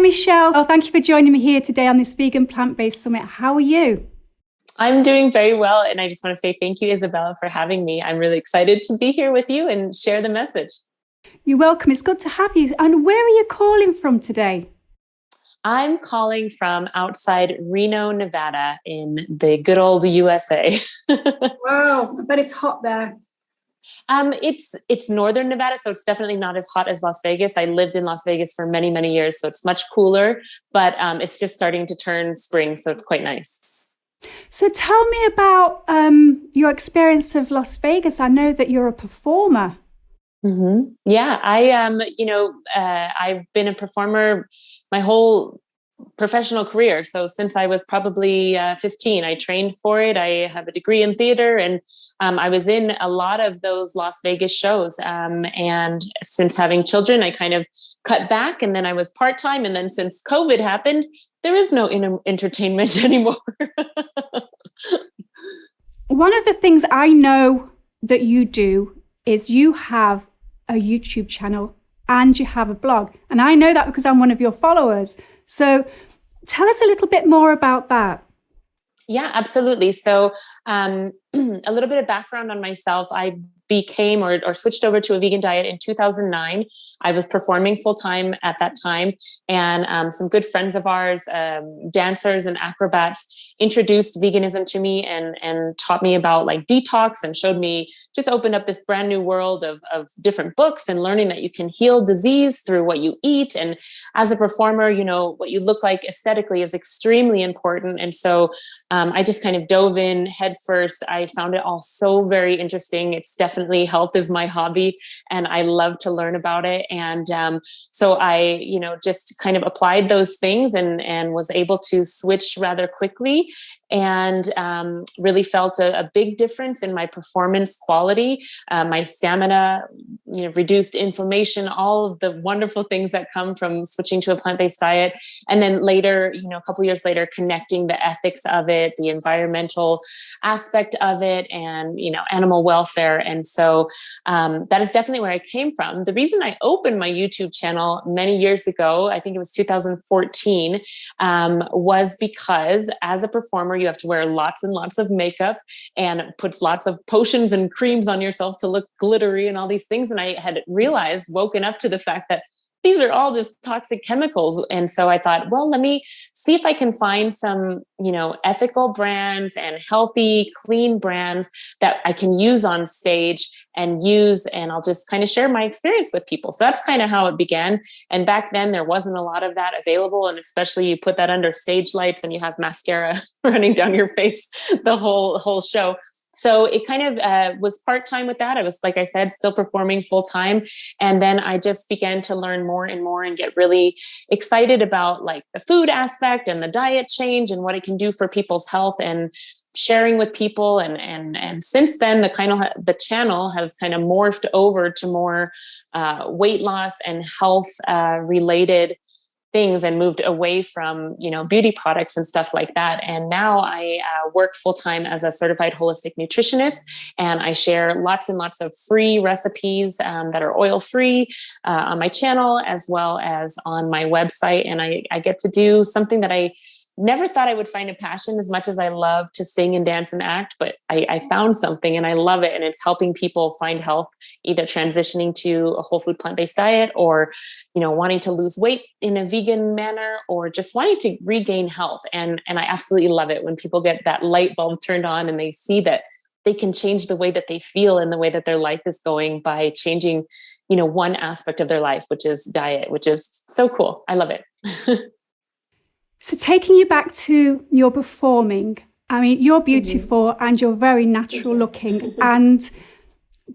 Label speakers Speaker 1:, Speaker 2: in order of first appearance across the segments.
Speaker 1: Michele. Well, thank you for joining me here today on this Vegan Plant-Based Summit. How are you?
Speaker 2: I'm doing very well. And I just want to say thank you, Isabella, for having me. I'm really excited to be here with you and share the message.
Speaker 1: You're welcome. It's good to have you. And where are you calling from today?
Speaker 2: I'm calling from outside Reno, Nevada in the good old USA.
Speaker 1: Wow, I bet it's hot there.
Speaker 2: It's northern Nevada, so it's definitely not as hot as Las Vegas. I lived in Las Vegas for many, many years, so it's much cooler, but it's just starting to turn spring, so it's quite nice.
Speaker 1: So tell me about your experience of Las Vegas. I know that you're a performer.
Speaker 2: Mm-hmm. Yeah, I've been a performer my whole professional career. So since I was probably 15, I trained for it. I have a degree in theater, and I was in a lot of those Las Vegas shows. And since having children, I kind of cut back, and then I was part-time. And then since COVID happened, there is no entertainment anymore.
Speaker 1: One of the things I know that you do is you have a YouTube channel and you have a blog. And I know that because I'm one of your followers. So tell us a little bit more about that.
Speaker 2: Yeah, absolutely. So a little bit of background on myself. I became or switched over to a vegan diet in 2009. I was performing full-time at that time, and some good friends of ours, dancers and acrobats, introduced veganism to me and taught me about like detox, and showed me, just opened up this brand new world of different books and learning that you can heal disease through what you eat. And as a performer, you know, what you look like aesthetically is extremely important. And so I just kind of dove in head first. I found it all so very interesting. It's definitely, health is my hobby and I love to learn about it. And so I, just kind of applied those things and was able to switch rather quickly, and really felt a big difference in my performance quality, my stamina, reduced inflammation, all of the wonderful things that come from switching to a plant-based diet. And then later, a couple years later, connecting the ethics of it, the environmental aspect of it, and, animal welfare. And so that is definitely where I came from. The reason I opened my YouTube channel many years ago, I think it was 2014, was because as a performer, you have to wear lots and lots of makeup and puts lots of potions and creams on yourself to look glittery and all these things. And I had woken up to the fact that these are all just toxic chemicals. And so I thought, well, let me see if I can find some, ethical brands and healthy, clean brands that I can use on stage and I'll just kind of share my experience with people. So that's kind of how it began. And back then there wasn't a lot of that available. And especially you put that under stage lights and you have mascara running down your face the whole show. So it kind of was part-time with that. I was, like I said, still performing full-time. And then I just began to learn more and more and get really excited about like the food aspect and the diet change and what it can do for people's health, and sharing with people. And since then, the channel has kind of morphed over to more weight loss and health related things, and moved away from, beauty products and stuff like that. And now I work full-time as a certified holistic nutritionist, and I share lots and lots of free recipes that are oil-free on my channel, as well as on my website. And I get to do something that I never thought I would find a passion, as much as I love to sing and dance and act, but I found something and I love it. And it's helping people find health, either transitioning to a whole food plant-based diet, or, wanting to lose weight in a vegan manner, or just wanting to regain health. And I absolutely love it when people get that light bulb turned on and they see that they can change the way that they feel and the way that their life is going by changing, one aspect of their life, which is diet, which is so cool. I love it.
Speaker 1: So taking you back to your performing, I mean, you're beautiful and you're very natural looking, and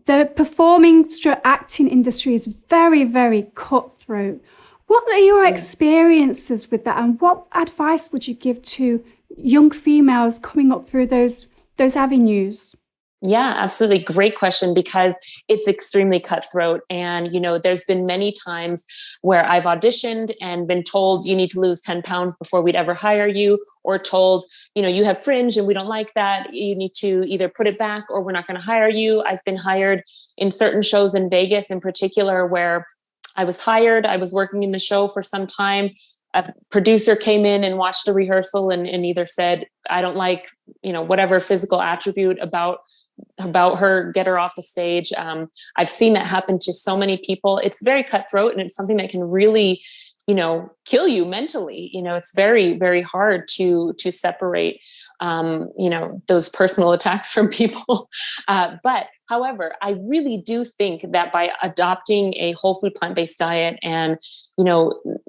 Speaker 1: the performing acting industry is very, very cutthroat. What are your experiences with that, and what advice would you give to young females coming up through those avenues?
Speaker 2: Yeah, absolutely. Great question, because it's extremely cutthroat. And, there's been many times where I've auditioned and been told you need to lose 10 pounds before we'd ever hire you, or told, you have fringe and we don't like that. You need to either put it back or we're not going to hire you. I've been hired in certain shows in Vegas in particular, where I was hired. I was working in the show for some time. a producer came in and watched the rehearsal and either said, I don't like, whatever physical attribute about her, get her off the stage. I've seen that happen to so many people. It's very cutthroat, and it's something that can really, kill you mentally. It's very, very hard to separate, those personal attacks from people. But however, I really do think that by adopting a whole food plant-based diet, and,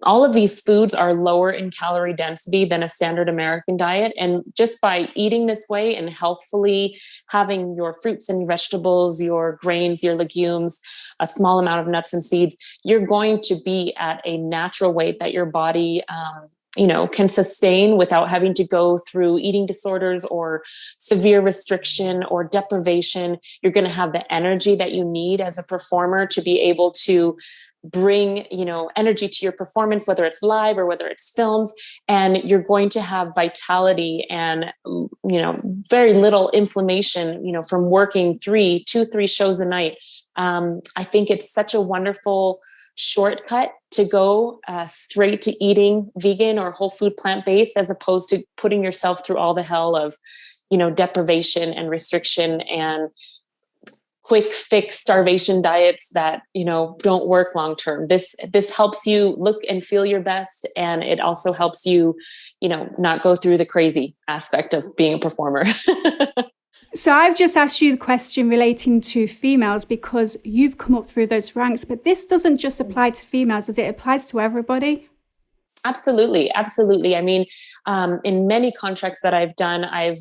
Speaker 2: all of these foods are lower in calorie density than a standard American diet. And just by eating this way and healthfully having your fruits and vegetables, your grains, your legumes, a small amount of nuts and seeds, you're going to be at a natural weight that your body, can sustain without having to go through eating disorders or severe restriction or deprivation. You're going to have the energy that you need as a performer to be able to bring, energy to your performance, whether it's live or whether it's filmed, and you're going to have vitality and, very little inflammation, from working 3 shows a night. I think it's such a wonderful shortcut to go straight to eating vegan or whole food plant-based, as opposed to putting yourself through all the hell of, deprivation and restriction and quick fix starvation diets that, don't work long term. This helps you look and feel your best. And it also helps you, not go through the crazy aspect of being a performer.
Speaker 1: So I've just asked you the question relating to females because you've come up through those ranks, but this doesn't just apply to females, does it? It applies to everybody?
Speaker 2: Absolutely. Absolutely. I mean, in many contracts that I've done, I've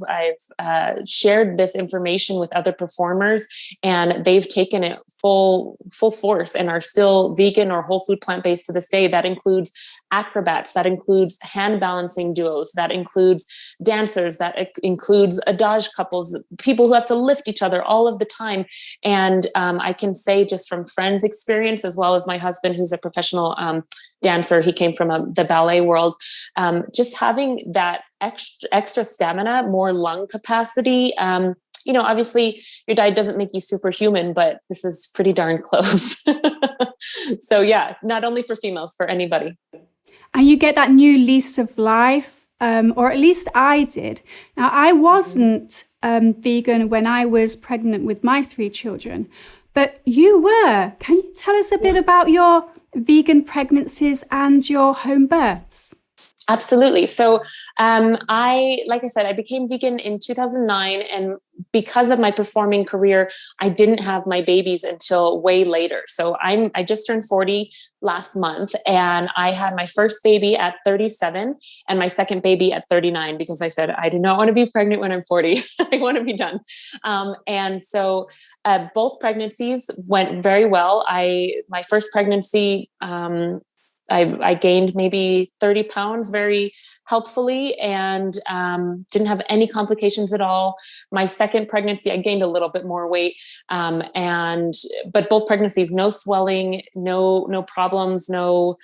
Speaker 2: shared this information with other performers, and they've taken it full force and are still vegan or whole food plant-based to this day. That includes acrobats, that includes hand balancing duos, that includes dancers, that includes adage couples, people who have to lift each other all of the time. And I can say, just from friends' experience, as well as my husband, who's a professional dancer, he came from the ballet world, just having that extra stamina, more lung capacity. Obviously your diet doesn't make you superhuman, but this is pretty darn close. So yeah, not only for females, for anybody.
Speaker 1: And you get that new lease of life, or at least I did. Now, I wasn't vegan when I was pregnant with my 3 children, but you were. Can you tell us a bit about your vegan pregnancies and your home births?
Speaker 2: Absolutely. So like I said, I became vegan in 2009. And because of my performing career, I didn't have my babies until way later. So I just turned 40 last month, and I had my first baby at 37 and my second baby at 39, because I said, I do not want to be pregnant when I'm 40. I want to be done. And so both pregnancies went very well. My first pregnancy, I gained maybe 30 pounds very healthfully, and didn't have any complications at all. My second pregnancy, I gained a little bit more weight. But both pregnancies, no swelling, no problems, no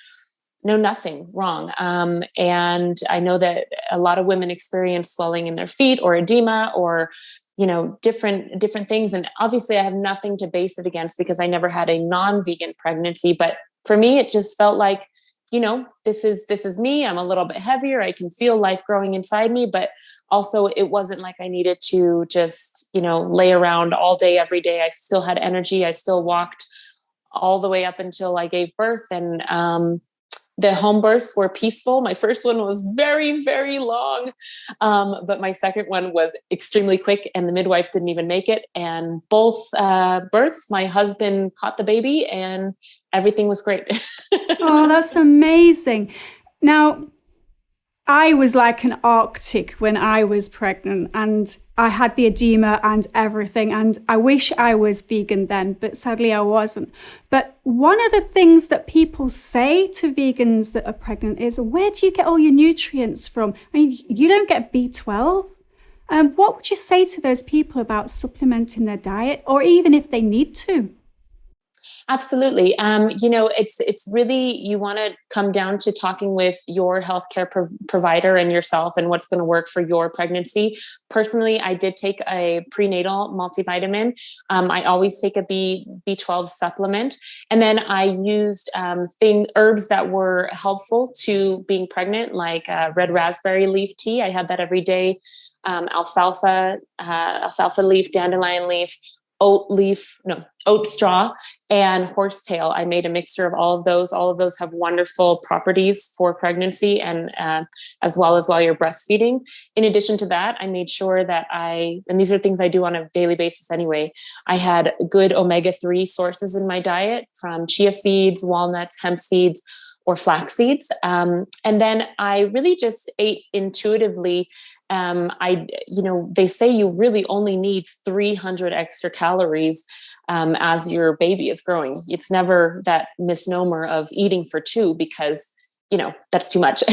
Speaker 2: nothing wrong. And I know that a lot of women experience swelling in their feet or edema or, different things. And obviously I have nothing to base it against because I never had a non-vegan pregnancy. But for me, it just felt like, this is me. I'm a little bit heavier. I can feel life growing inside me, but also it wasn't like I needed to just, lay around all day, every day. I still had energy. I still walked all the way up until I gave birth. And the home births were peaceful. My first one was very, very long. But my second one was extremely quick, and the midwife didn't even make it. And both births, my husband caught the baby and everything was great.
Speaker 1: Oh, that's amazing. Now, I was like an Arctic when I was pregnant, and I had the edema and everything. And I wish I was vegan then, but sadly I wasn't. But one of the things that people say to vegans that are pregnant is, where do you get all your nutrients from? I mean, you don't get B12. What would you say to those people about supplementing their diet, or even if they need to?
Speaker 2: Absolutely. It's really, you want to come down to talking with your healthcare provider and yourself and what's going to work for your pregnancy. Personally, I did take a prenatal multivitamin. I always take a B12 supplement, and then I used herbs that were helpful to being pregnant, like red raspberry leaf tea. I had that every day. Alfalfa leaf, dandelion leaf, oat straw, and horsetail. I made a mixture of all of those. All of those have wonderful properties for pregnancy and as well as while you're breastfeeding. In addition to that, I made sure that and these are things I do on a daily basis anyway, I had good omega-3 sources in my diet from chia seeds, walnuts, hemp seeds, or flax seeds. And then I really just ate intuitively. They say you really only need 300 extra calories as your baby is growing. It's never that misnomer of eating for two, because that's too much.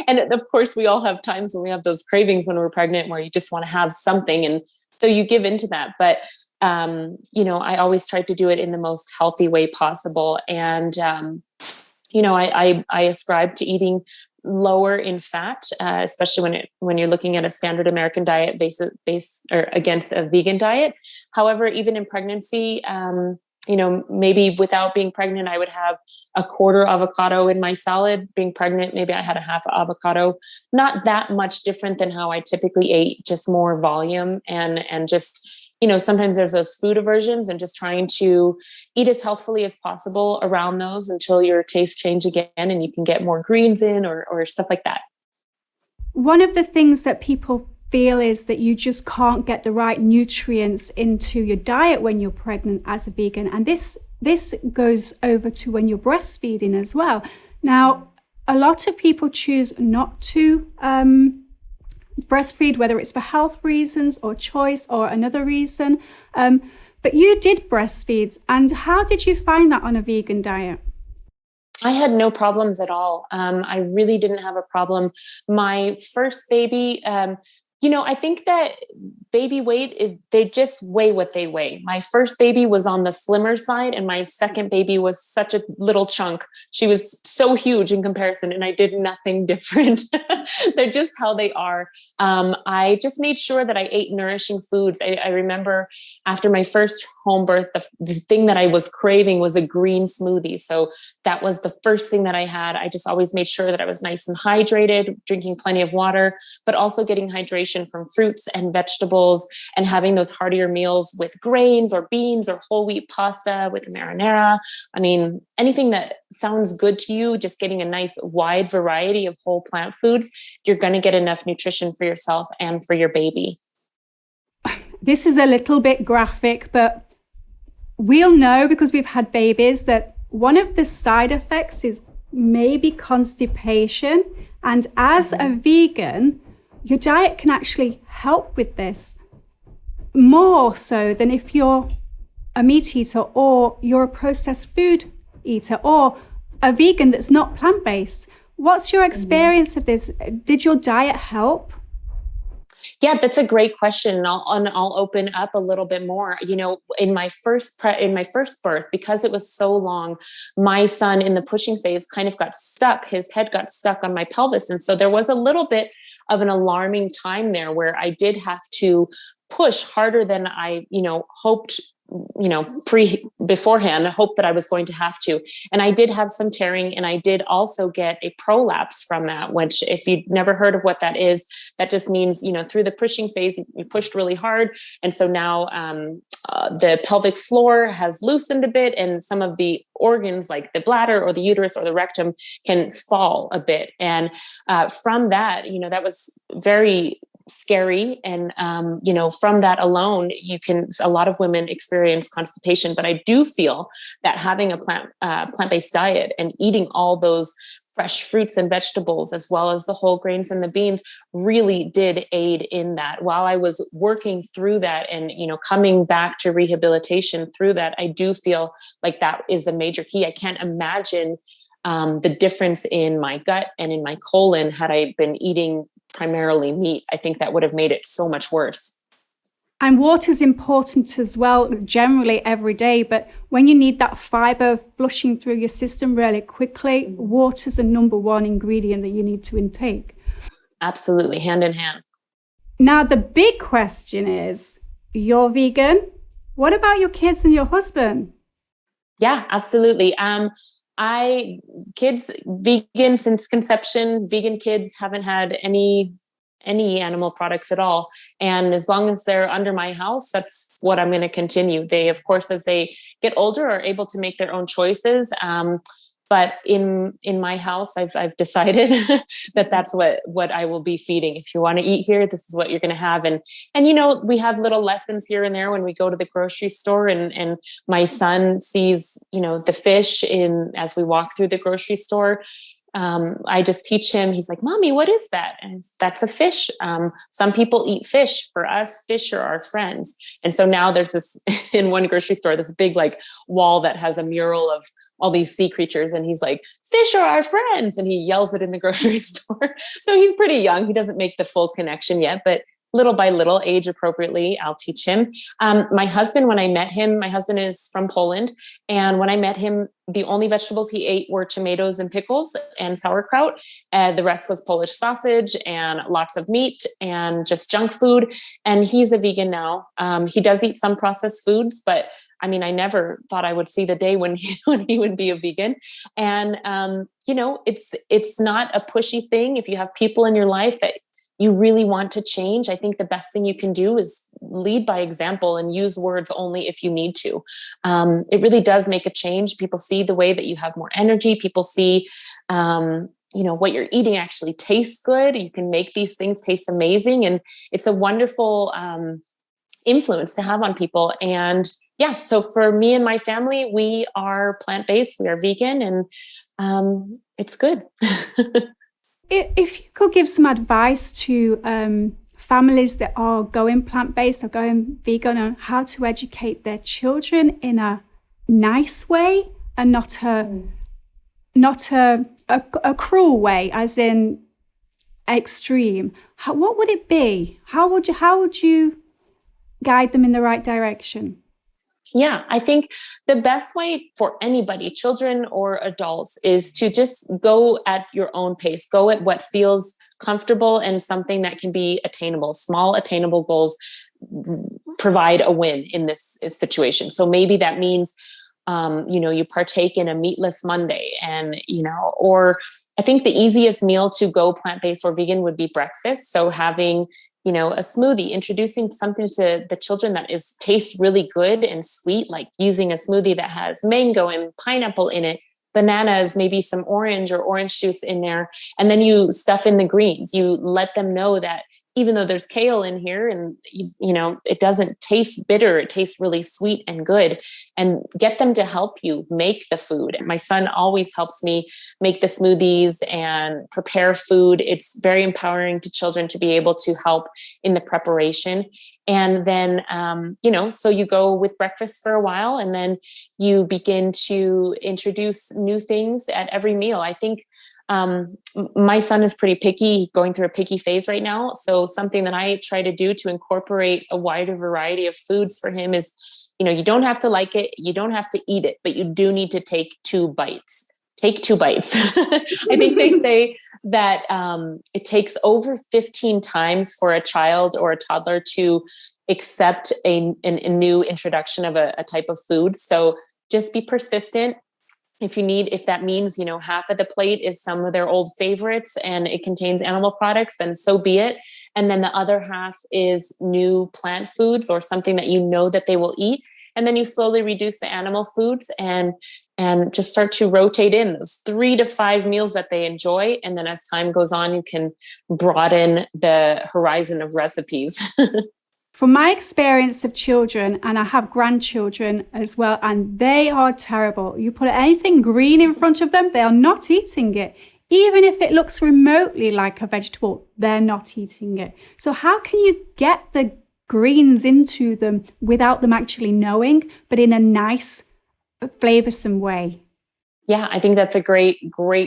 Speaker 2: And of course, we all have times when we have those cravings when we're pregnant where you just want to have something, and so you give into that. But I always try to do it in the most healthy way possible. And I ascribe to eating lower in fat, especially when you're looking at a standard American diet base or against a vegan diet. However, even in pregnancy, maybe without being pregnant, I would have a quarter avocado in my salad. Being pregnant, maybe I had a half avocado. Not that much different than how I typically ate, just more volume and just, sometimes there's those food aversions, and just trying to eat as healthfully as possible around those until your tastes change again and you can get more greens in or stuff like that.
Speaker 1: One of the things that people feel is that you just can't get the right nutrients into your diet when you're pregnant as a vegan. And this goes over to when you're breastfeeding as well. Now, a lot of people choose not to breastfeed, whether it's for health reasons or choice or another reason. But you did breastfeed. And how did you find that on a vegan diet?
Speaker 2: I had no problems at all. I really didn't have a problem. My first baby, I think that baby weight, they just weigh what they weigh. My first baby was on the slimmer side, and my second baby was such a little chunk. She was so huge in comparison, and I did nothing different. They're just how they are. I just made sure that I ate nourishing foods. I remember after my first home birth, the thing that I was craving was a green smoothie. So that was the first thing that I had. I just always made sure that I was nice and hydrated, drinking plenty of water, but also getting hydration from fruits and vegetables, and having those heartier meals with grains or beans or whole wheat pasta with marinara. I mean, anything that sounds good to you, just getting a nice wide variety of whole plant foods, you're going to get enough nutrition for yourself and for your baby.
Speaker 1: This is a little bit graphic, but we'll know because we've had babies that one of the side effects is maybe constipation. And as a vegan, your diet can actually help with this more so than if you're a meat eater or you're a processed food eater or a vegan that's not plant-based. What's your experience of this? Did your diet help?
Speaker 2: Yeah, that's a great question. And I'll open up a little bit more. In my first birth, because it was so long, my son in the pushing phase kind of got stuck. His head got stuck on my pelvis. And so there was a little bit of an alarming time there where I did have to push harder than I, hoped, beforehand, hope that I was going to have to. And I did have some tearing, and I did also get a prolapse from that, which if you've never heard of what that is, that just means, through the pushing phase, you pushed really hard. And so now the pelvic floor has loosened a bit, and some of the organs like the bladder or the uterus or the rectum can fall a bit. And from that, that was very scary. And, from that alone, a lot of women experience constipation, but I do feel that having a plant-based diet and eating all those fresh fruits and vegetables, as well as the whole grains and the beans, really did aid in that. While I was working through that and, coming back to rehabilitation through that, I do feel like that is a major key. I can't imagine the difference in my gut and in my colon had I been eating primarily meat. I think that would have made it so much worse.
Speaker 1: And water's important as well, generally every day. But when you need that fiber flushing through your system really quickly, water's the number one ingredient that you need to intake.
Speaker 2: Absolutely, hand in hand.
Speaker 1: Now, the big question is, you're vegan. What about your kids and your husband?
Speaker 2: Yeah, absolutely. Kids vegan since conception. Vegan kids haven't had any animal products at all. And as long as they're under my house, that's what I'm going to continue. They, of course, as they get older, are able to make their own choices. But in my house, I've decided that that's what I will be feeding. If you want to eat here, this is what you're going to have. And we have little lessons here and there when we go to the grocery store, and my son sees, the fish as we walk through the grocery store. I just teach him, he's like, "Mommy, what is that?" And that's a fish. Some people eat fish. For us, fish are our friends. And so now there's this, in one grocery store, this big wall that has a mural of all these sea creatures. And he's like, "Fish are our friends." And he yells it in the grocery store. So he's pretty young. He doesn't make the full connection yet, but little by little, age appropriately, I'll teach him. My husband, when I met him, my husband is from Poland. And when I met him, the only vegetables he ate were tomatoes and pickles and sauerkraut. The rest was Polish sausage and lots of meat and just junk food. And he's a vegan now. He does eat some processed foods, but I never thought I would see the day when he would be a vegan. And, it's not a pushy thing. If you have people in your life that you really want to change, I think the best thing you can do is lead by example and use words only if you need to. It really does make a change. People see the way that you have more energy. People see, what you're eating actually tastes good. You can make these things taste amazing. And it's a wonderful influence to have on people. And yeah, so for me and my family, we are plant-based, we are vegan, and it's good.
Speaker 1: If you could give some advice to families that are going plant-based or going vegan on how to educate their children in a nice way and not a cruel way, as in extreme, what would it be? How would you guide them in the right direction?
Speaker 2: Yeah, I think the best way for anybody, children or adults, is to just go at your own pace, go at what feels comfortable and something that can be attainable. Small attainable goals provide a win in this situation. So maybe that means, you partake in a meatless Monday, and, or I think the easiest meal to go plant-based or vegan would be breakfast. So having a smoothie, introducing something to the children that tastes really good and sweet, like using a smoothie that has mango and pineapple in it, bananas, maybe some orange or orange juice in there. And then you stuff in the greens. You let them know that even though there's kale in here and, it doesn't taste bitter, it tastes really sweet and good, and get them to help you make the food. My son always helps me make the smoothies and prepare food. It's very empowering to children to be able to help in the preparation. And then, so you go with breakfast for a while, and then you begin to introduce new things at every meal. I think my son is pretty picky, going through a picky phase right now. So something that I try to do to incorporate a wider variety of foods for him is, you don't have to like it, you don't have to eat it, but you do need to take 2 bites. Take 2 bites. I think they say that it takes over 15 times for a child or a toddler to accept a new introduction of a type of food. So just be persistent. If that means, half of the plate is some of their old favorites and it contains animal products, then so be it. And then the other half is new plant foods or something that that they will eat. And then you slowly reduce the animal foods and just start to rotate in those 3 to 5 meals that they enjoy. And then as time goes on, you can broaden the horizon of recipes.
Speaker 1: From my experience of children, and I have grandchildren as well, and they are terrible. You put anything green in front of them, they are not eating it. Even if it looks remotely like a vegetable, they're not eating it. So how can you get the greens into them without them actually knowing, but in a nice, flavoursome way?
Speaker 2: Yeah, I think that's a great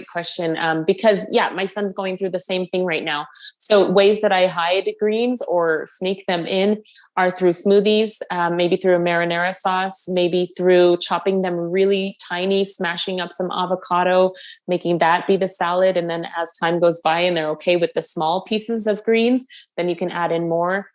Speaker 2: question. Because my son's going through the same thing right now. So ways that I hide greens or sneak them in are through smoothies, maybe through a marinara sauce, maybe through chopping them really tiny, smashing up some avocado, making that be the salad. And then as time goes by and they're okay with the small pieces of greens, then you can add in more.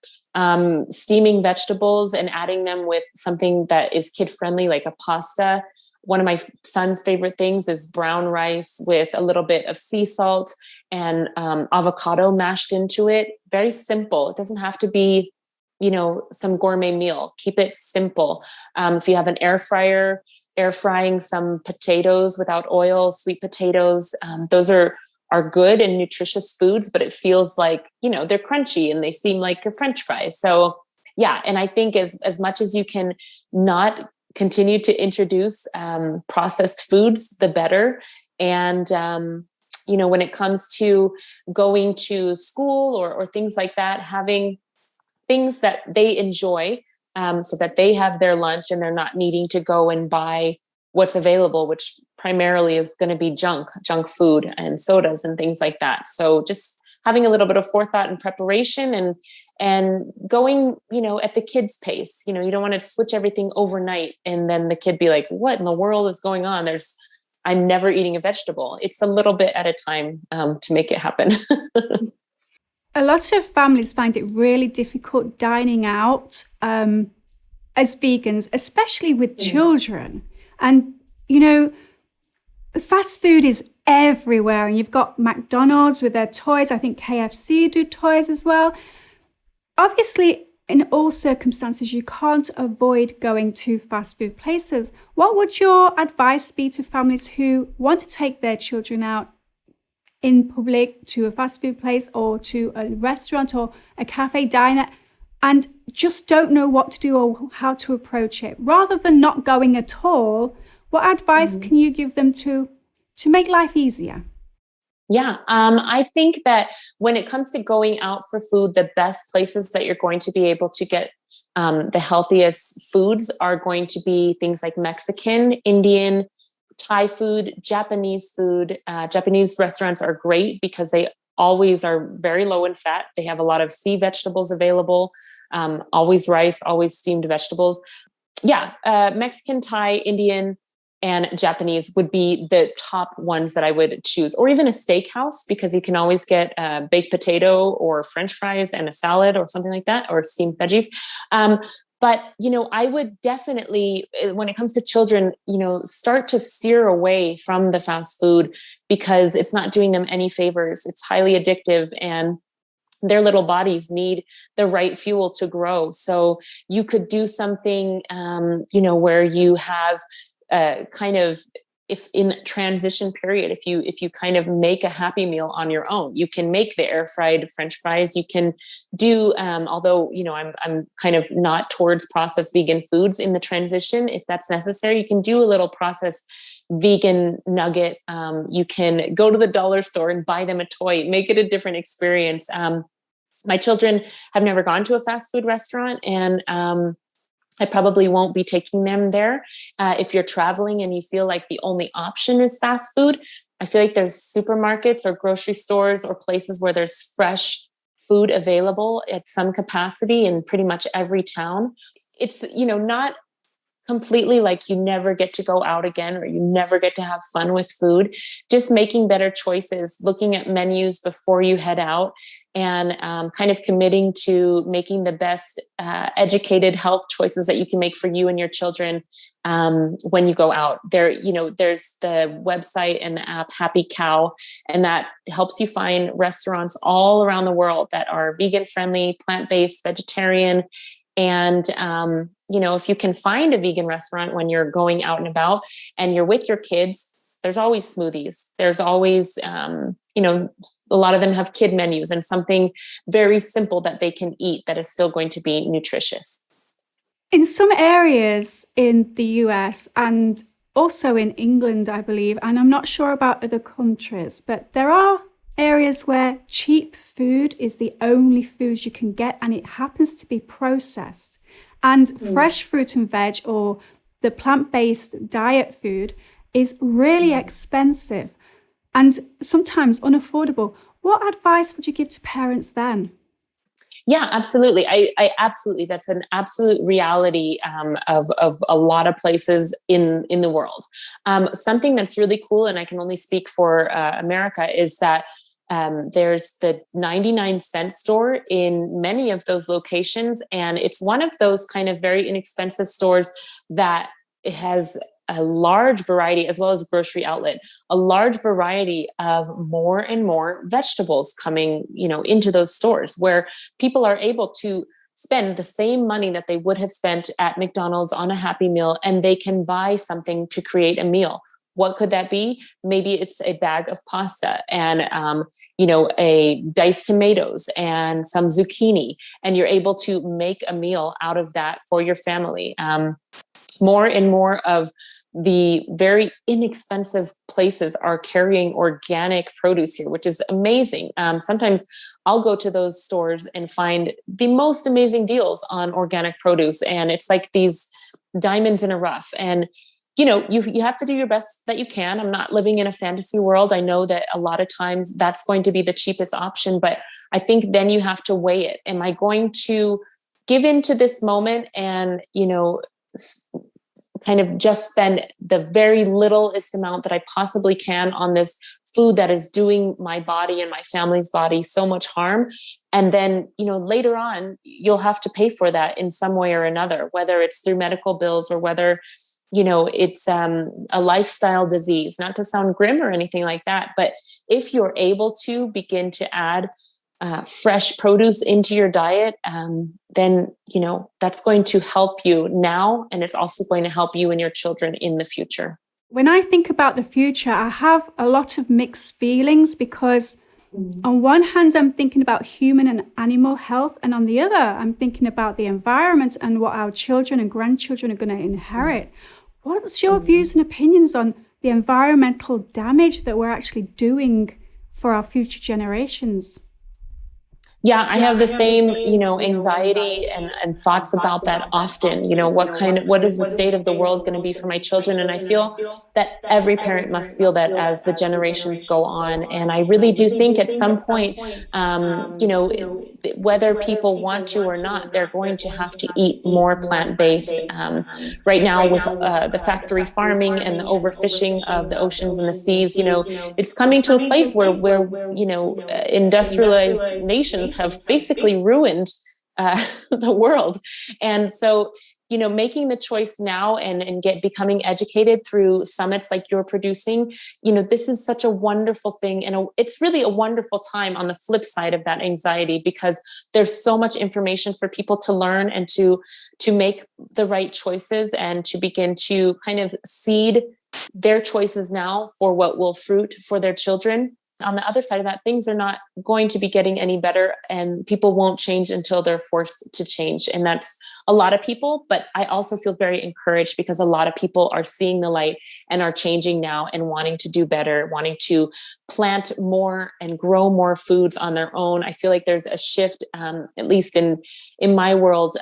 Speaker 2: Steaming vegetables and adding them with something that is kid friendly, like a pasta. One of my son's favorite things is brown rice with a little bit of sea salt and avocado mashed into it. Very simple. It doesn't have to be, some gourmet meal. Keep it simple. If you have an air fryer, air frying some potatoes without oil, sweet potatoes, those are good and nutritious foods, but it feels like, they're crunchy and they seem like a French fry. So yeah. And I think as much as you can not continue to introduce processed foods, the better. And, when it comes to going to school or things like that, having things that they enjoy so that they have their lunch and they're not needing to go and buy what's available, which primarily is going to be junk food and sodas and things like that. So just having a little bit of forethought and preparation and going, at the kid's pace. You don't want to switch everything overnight and then the kid be like, what in the world is going on? I'm never eating a vegetable. It's a little bit at a time to make it happen.
Speaker 1: A lot of families find it really difficult dining out as vegans, especially with children. And, fast food is everywhere. And you've got McDonald's with their toys. I think KFC do toys as well. Obviously, in all circumstances, you can't avoid going to fast food places. What would your advice be to families who want to take their children out in public to a fast food place or to a restaurant or a cafe diner and just don't know what to do or how to approach it? Rather than not going at all, what advice can you give them to make life easier?
Speaker 2: Yeah, I think that when it comes to going out for food, the best places that you're going to be able to get the healthiest foods are going to be things like Mexican, Indian, Thai food, Japanese food. Japanese restaurants are great because they always are very low in fat. They have a lot of sea vegetables available, always rice, always steamed vegetables. Yeah, Mexican, Thai, Indian, and Japanese would be the top ones that I would choose, or even a steakhouse, because you can always get a baked potato or French fries and a salad or something like that, or steamed veggies. But, I would definitely, when it comes to children, start to steer away from the fast food because it's not doing them any favors. It's highly addictive and their little bodies need the right fuel to grow. So you could do something, where you have kind of, if in transition period, if you kind of make a happy meal on your own, you can make the air fried French fries. You can do, although, I'm kind of not towards processed vegan foods in the transition. If that's necessary, you can do a little processed vegan nugget. You can go to the dollar store and buy them a toy, make it a different experience. My children have never gone to a fast food restaurant, and I probably won't be taking them there. If you're traveling and you feel like the only option is fast food, I feel like there's supermarkets or grocery stores or places where there's fresh food available at some capacity in pretty much every town. It's, not completely like you never get to go out again or you never get to have fun with food. Just making better choices, looking at menus before you head out, and kind of committing to making the best educated health choices that you can make for you and your children when you go out. There's the website and the app Happy Cow, and that helps you find restaurants all around the world that are vegan friendly, plant-based, vegetarian. And, if you can find a vegan restaurant when you're going out and about and you're with your kids, there's always smoothies. There's always, a lot of them have kid menus and something very simple that they can eat that is still going to be nutritious.
Speaker 1: In some areas in the US and also in England, I believe, and I'm not sure about other countries, but there are areas where cheap food is the only food you can get, and it happens to be processed. And fresh fruit and veg or the plant-based diet food is really expensive and sometimes unaffordable. What advice would you give to parents then?
Speaker 2: Yeah, absolutely. I absolutely, that's an absolute reality of a lot of places in the world. Something that's really cool, and I can only speak for America, is that there's the 99-cent store in many of those locations. And it's one of those kind of very inexpensive stores that has a large variety, as well as a grocery outlet, a large variety of more and more vegetables coming, into those stores, where people are able to spend the same money that they would have spent at McDonald's on a Happy Meal, and they can buy something to create a meal. What could that be? Maybe it's a bag of pasta and, a diced tomatoes and some zucchini, and you're able to make a meal out of that for your family. More and more of the very inexpensive places are carrying organic produce here, which is amazing. Sometimes I'll go to those stores and find the most amazing deals on organic produce. And it's like these diamonds in a rough. And, you have to do your best that you can. I'm not living in a fantasy world. I know that a lot of times that's going to be the cheapest option, but I think then you have to weigh it. Am I going to give into this moment and, kind of just spend the very littlest amount that I possibly can on this food that is doing my body and my family's body so much harm? And then, later on, you'll have to pay for that in some way or another, whether it's through medical bills or whether, it's a lifestyle disease, not to sound grim or anything like that. But if you're able to begin to add fresh produce into your diet, then, that's going to help you now. And it's also going to help you and your children in the future.
Speaker 1: When I think about the future, I have a lot of mixed feelings because on one hand, I'm thinking about human and animal health. And on the other, I'm thinking about the environment and what our children and grandchildren are going to inherit. What's your views and opinions on the environmental damage that we're actually doing for our future generations?
Speaker 2: Yeah, I have the same, anxiety and thoughts about that often. What is the state of the world going to be for my children? And I feel that every parent must feel that as the generations go on. And I really do think at some point, whether people want to or not, they're going to have to eat more plant-based. Right now with the factory farming and the overfishing of the oceans and the seas, it's coming to a place where industrialized nations have basically ruined the world. And so, making the choice now and becoming educated through summits like you're producing, this is such a wonderful thing. And it's really a wonderful time on the flip side of that anxiety, because there's so much information for people to learn and to make the right choices and to begin to kind of seed their choices now for what will fruit for their children. On the other side of that, things are not going to be getting any better, and people won't change until they're forced to change. And that's a lot of people, but I also feel very encouraged because a lot of people are seeing the light and are changing now and wanting to do better, wanting to plant more and grow more foods on their own. I feel like there's a shift, at least in my world,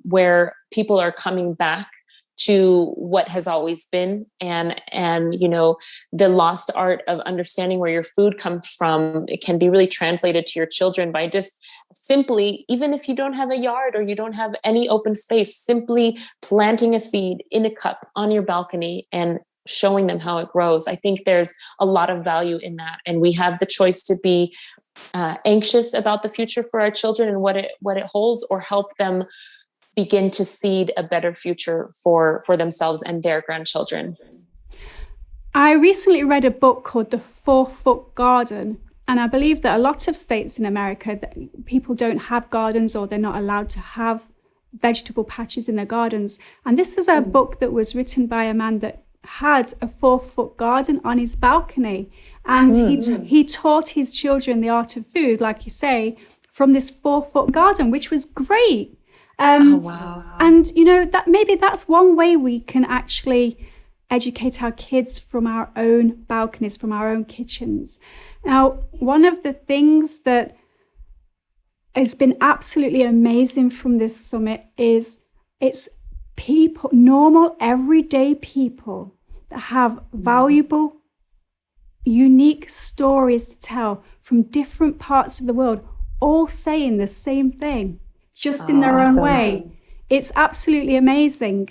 Speaker 2: where people are coming back to what has always been, and the lost art of understanding where your food comes from. It can be really translated to your children by just simply, even if you don't have a yard or you don't have any open space, simply planting a seed in a cup on your balcony and showing them how it grows. I think there's a lot of value in that, and we have the choice to be anxious about the future for our children and what it holds, or help them begin to seed a better future for themselves and their grandchildren.
Speaker 1: I recently read a book called The 4-Foot Garden, and I believe that a lot of states in America, that people don't have gardens or they're not allowed to have vegetable patches in their gardens. And this is a book that was written by a man that had a 4-foot garden on his balcony, and he taught his children the art of food, like you say, from this 4-foot garden, which was great.
Speaker 2: Wow.
Speaker 1: And, that maybe that's one way we can actually educate our kids from our own balconies, from our own kitchens. Now, one of the things that has been absolutely amazing from this summit is it's people, normal, everyday people that have valuable, unique stories to tell from different parts of the world, all saying the same thing, just in their own way. It's absolutely amazing.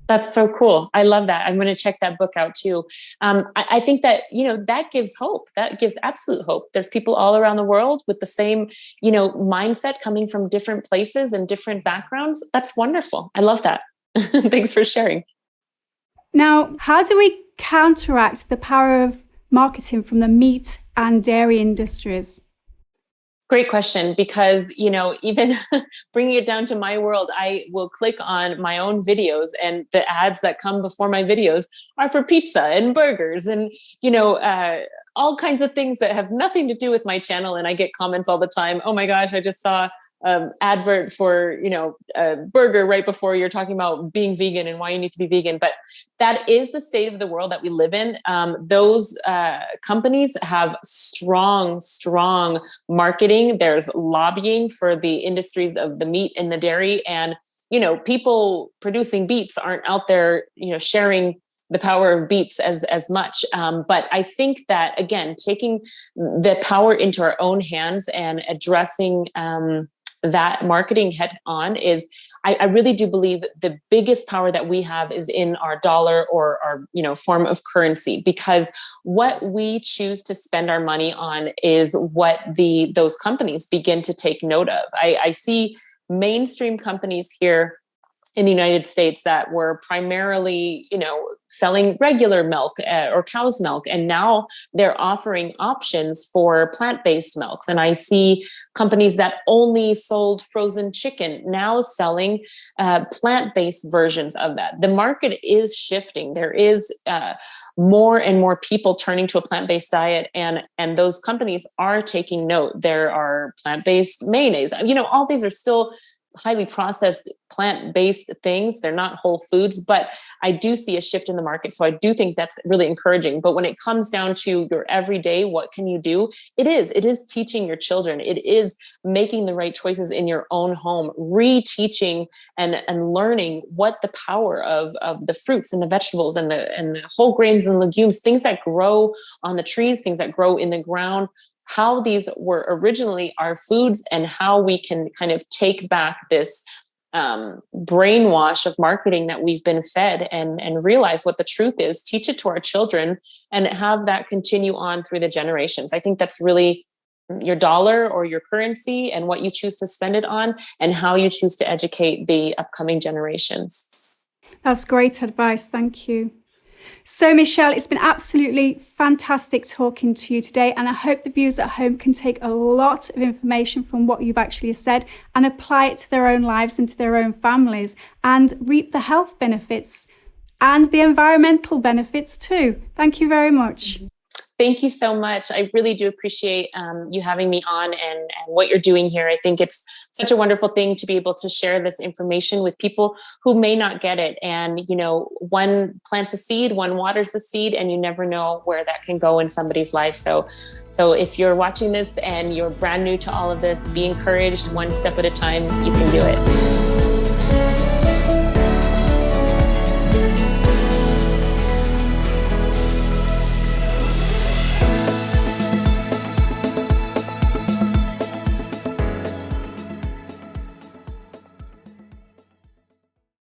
Speaker 2: That's so cool. I love that. I'm going to check that book out too. I think that, that gives hope. That gives absolute hope. There's people all around the world with the same, mindset, coming from different places and different backgrounds. That's wonderful. I love that. Thanks for sharing.
Speaker 1: Now, how do we counteract the power of marketing from the meat and dairy industries?
Speaker 2: Great question, because, even bringing it down to my world, I will click on my own videos, and the ads that come before my videos are for pizza and burgers and, all kinds of things that have nothing to do with my channel. And I get comments all the time. Oh my gosh, I just saw advert for, a burger right before you're talking about being vegan and why you need to be vegan. But that is the state of the world that we live in. Those companies have strong marketing. There's lobbying for the industries of the meat and the dairy. And, people producing beets aren't out there, sharing the power of beets as much. But I think that, again, taking the power into our own hands and addressing that marketing head on is, I really do believe the biggest power that we have is in our dollar or our, form of currency, because what we choose to spend our money on is what those companies begin to take note of. I see mainstream companies here in the United States that were primarily, selling regular milk or cow's milk. And now they're offering options for plant-based milks. And I see companies that only sold frozen chicken now selling plant-based versions of that. The market is shifting. There is more and more people turning to a plant-based diet, and those companies are taking note. There are plant-based mayonnaise. All these are still highly processed plant-based things. They're not whole foods, but I do see a shift in the market. So I do think that's really encouraging. But when it comes down to your everyday, what can you do? It is teaching your children. It is making the right choices in your own home, reteaching and learning what the power of the fruits and the vegetables and the whole grains and legumes, things that grow on the trees, things that grow in the ground, how these were originally our foods, and how we can kind of take back this brainwash of marketing that we've been fed and realize what the truth is, teach it to our children, and have that continue on through the generations. I think that's really your dollar or your currency, and what you choose to spend it on, and how you choose to educate the upcoming generations.
Speaker 1: That's great advice. Thank you. So, Michele, it's been absolutely fantastic talking to you today, and I hope the viewers at home can take a lot of information from what you've actually said and apply it to their own lives and to their own families, and reap the health benefits and the environmental benefits too. Thank you very much.
Speaker 2: Thank you so much. I really do appreciate you having me on and what you're doing here. I think it's such a wonderful thing to be able to share this information with people who may not get it. And, one plants a seed, one waters the seed, and you never know where that can go in somebody's life. So if you're watching this and you're brand new to all of this, be encouraged. One step at a time, you can do it.